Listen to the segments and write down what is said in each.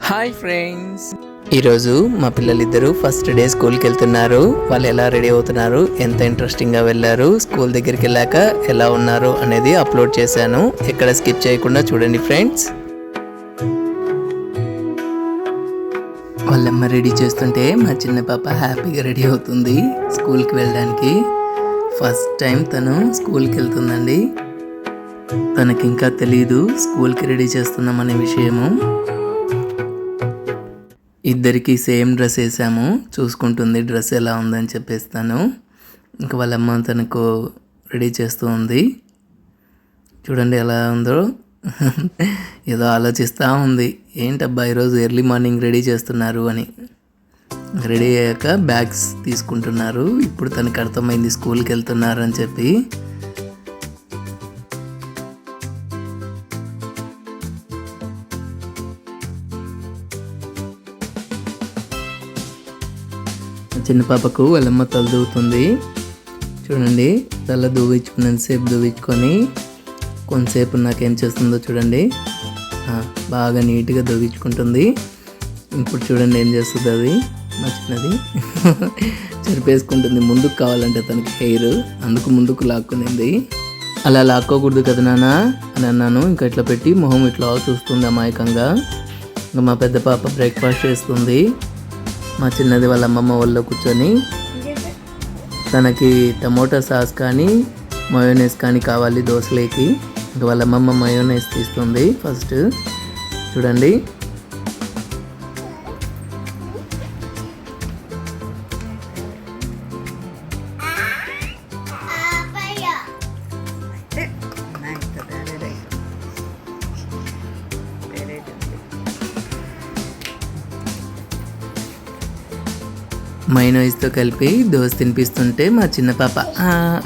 Hi friends, ఈరోజు మా పిల్లలిద్దరూ ఫస్ట్ డే స్కూల్కి వెళ్తున్నారు. వాళ్ళు ఎలా రెడీ అవుతున్నారు, ఎంత ఇంట్రెస్టింగ్గా వెళ్ళారు, స్కూల్ దగ్గరికి వెళ్ళాక ఎలా ఉన్నారు అనేది అప్లోడ్ చేశాను. ఎక్కడ స్కిప్ చేయకుండా చూడండి ఫ్రెండ్స్. వాళ్ళమ్మ రెడీ చేస్తుంటే మా చిన్న పాప హ్యాపీగా రెడీ అవుతుంది స్కూల్కి వెళ్ళడానికి. ఫస్ట్ టైం తను స్కూల్కి వెళ్తుందండి. తనకి ఇంకా తెలీదు స్కూల్కి రెడీ చేస్తున్నాం అనే విషయము. ఇద్దరికి సేమ్ డ్రెస్ వేసాము, చూసుకుంటుంది డ్రెస్ ఎలా ఉందని చెప్పేస్తాను. ఇంకా వాళ్ళమ్మ తనకు రెడీ చేస్తూ ఉంది. చూడండి ఎలా ఉందో, ఏదో ఆలోచిస్తూ ఉంది. ఏంటబ్బా ఈరోజు ఎర్లీ మార్నింగ్ రెడీ చేస్తున్నారు అని. రెడీ అయ్యాక బ్యాగ్స్ తీసుకుంటున్నారు. ఇప్పుడు తనకు అర్థమైంది స్కూల్కి వెళ్తున్నారు అని చెప్పి. చిన్న పాపకు వాళ్ళమ్మ తల దూవుతుంది. చూడండి, తల దూవించుకున్నంతసేపు దూవించుకొని కొంతసేపు నాకేం చేస్తుందో చూడండి. బాగా నీట్గా దూవించుకుంటుంది. ఇప్పుడు చూడండి ఏం చేస్తుంది అది, మా చిన్నది చెరిపేసుకుంటుంది. ముందుకు కావాలంటే తనకి హెయిర్, అందుకు ముందుకు లాక్కునింది. అలా లాక్కోకూడదు కదా నాన్న అని అన్నాను. ఇంకా ఇట్లా పెట్టి మొహం ఇట్లా చూస్తుంది అమాయకంగా. ఇంకా మా పెద్ద పాప బ్రేక్ఫాస్ట్ చేస్తుంది. మా చిన్నది వాళ్ళ అమ్మమ్మ వాళ్ళలో కూర్చొని తనకి టమోటా సాస్ కానీ మయోనైస్ కానీ కావాలి దోశలేకి. ఇంకా వాళ్ళ అమ్మమ్మ మయోనైస్ తీస్తుంది ఫస్ట్. చూడండి, మైనోయిస్తో కలిపి దోశ తినిపిస్తుంటే మా చిన్న పాప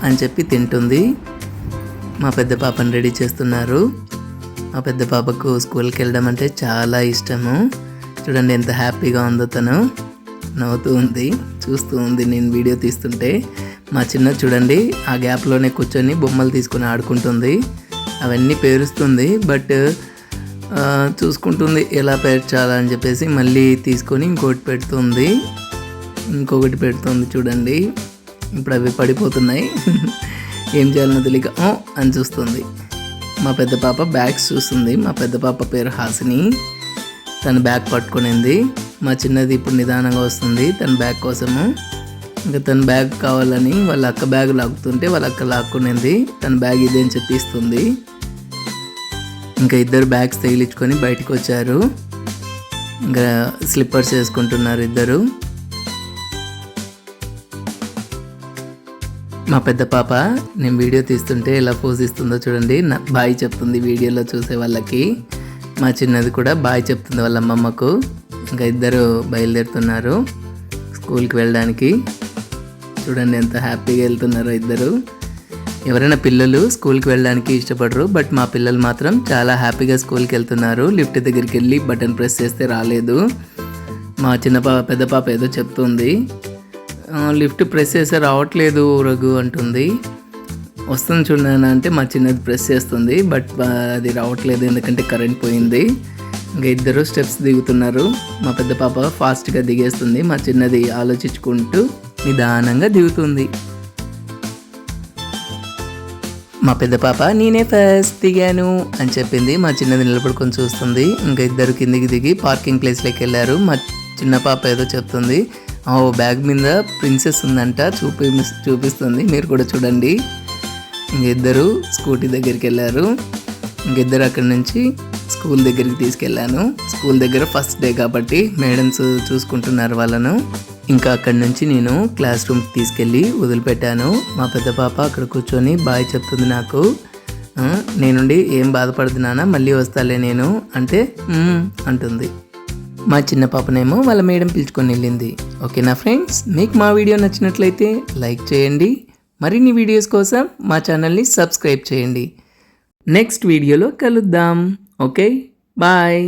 అని చెప్పి తింటుంది. మా పెద్ద పాపను రెడీ చేస్తున్నారు. మా పెద్ద పాపకు స్కూల్కి వెళ్ళడం అంటే చాలా ఇష్టము. చూడండి ఎంత హ్యాపీగా ఉందో, తను నవ్వుతూ ఉంది, చూస్తూ ఉంది నేను వీడియో తీస్తుంటే. మా చిన్న చూడండి ఆ గ్యాప్లోనే కూర్చొని బొమ్మలు తీసుకొని ఆడుకుంటుంది. అవన్నీ పేరుస్తుంది, బట్ చూసుకుంటుంది ఎలా పేర్చాలని చెప్పేసి. మళ్ళీ తీసుకొని ఇంకోటి పెడుతుంది, ఇంకొకటి పెడుతుంది. చూడండి ఇప్పుడు అవి పడిపోతున్నాయి. ఏం చేయాలనో తెలియక అని చూస్తుంది. మా పెద్ద పాప బ్యాగ్స్ చూస్తుంది. మా పెద్ద పాప పేరు హాసిని. తన బ్యాగ్ పట్టుకునింది. మా చిన్నది ఇప్పుడు నిదానంగా వస్తుంది తన బ్యాగ్ కోసము. ఇంకా తన బ్యాగ్ కావాలని వాళ్ళ అక్క బ్యాగ్ లాగుతుంటే వాళ్ళ అక్క లాక్కునింది. తన బ్యాగ్ ఇదేం చెప్పిస్తుంది. ఇంకా ఇద్దరు బ్యాగ్స్ తగిలించుకొని బయటకు వచ్చారు. ఇంకా స్లిప్పర్స్ వేసుకుంటున్నారు ఇద్దరు. మా పెద్ద పాప నేను వీడియో తీస్తుంటే ఎలా పోజ్ ఇస్తుందో చూడండి. బాయ్ చెప్తుంది వీడియోలో చూసే వాళ్ళకి. మా చిన్నది కూడా బాయ్ చెప్తుంది వాళ్ళ అమ్మమ్మకు. ఇంకా ఇద్దరు బయలుదేరుతున్నారు స్కూల్కి వెళ్ళడానికి. చూడండి ఎంత హ్యాపీగా వెళ్తున్నారో ఇద్దరు. ఎవరైనా పిల్లలు స్కూల్కి వెళ్ళడానికి ఇష్టపడరు, బట్ మా పిల్లలు మాత్రం చాలా హ్యాపీగా స్కూల్కి వెళ్తున్నారు. లిఫ్ట్ దగ్గరికి వెళ్ళి బటన్ ప్రెస్ చేస్తే రాలేదు. మా పెద్ద పాప ఏదో చెప్తుంది. లిఫ్ట్ ప్రెస్ చేస్తే రావట్లేదు రఘు అంటుంది. వస్తుంది చూడనా అంటే మా చిన్నది ప్రెస్ చేస్తుంది, బట్ అది రావట్లేదు ఎందుకంటే కరెంట్ పోయింది. ఇంకా ఇద్దరు స్టెప్స్ దిగుతున్నారు. మా పెద్ద పాప ఫాస్ట్గా దిగేస్తుంది, మా చిన్నది ఆలోచించుకుంటూ నిదానంగా దిగుతుంది. మా పెద్ద పాప నేనే ఫస్ట్ దిగాను అని చెప్పింది. మా చిన్నది నిలబడుకొని చూస్తుంది. ఇంకా ఇద్దరు కిందికి దిగి పార్కింగ్ ప్లేస్లోకి వెళ్ళారు. మా చిన్న పాప ఏదో చెప్తుంది. బ్యాగ్ మీద ప్రిన్సెస్ ఉందంట చూపిస్తుంది, మీరు కూడా చూడండి. ఇంకిద్దరు స్కూటీ దగ్గరికి వెళ్ళారు. ఇంకిద్దరు అక్కడి నుంచి స్కూల్ దగ్గరికి తీసుకెళ్ళాను. స్కూల్ దగ్గర ఫస్ట్ డే కాబట్టి మేడమ్స్ చూసుకుంటున్నారు వాళ్ళను. ఇంకా అక్కడి నుంచి నేను క్లాస్ రూమ్కి తీసుకెళ్ళి వదిలిపెట్టాను. మా పెద్ద పాప అక్కడ కూర్చొని బాయ్ చెప్తుంది నాకు. నేనుండి ఏం బాధపడుతున్నానా, మళ్ళీ వస్తాలే నేను అంటే అంటుంది. మా చిన్న పాపనేమో వాళ్ళ మేడం పిలుచుకొని వెళ్ళింది. ఓకేనా ఫ్రెండ్స్, మీకు మా వీడియో నచ్చినట్లయితే లైక్ చేయండి. మరిన్ని వీడియోస్ కోసం మా ఛానల్ని సబ్స్క్రైబ్ చేయండి. నెక్స్ట్ వీడియోలో కలుద్దాం. Okay, bye.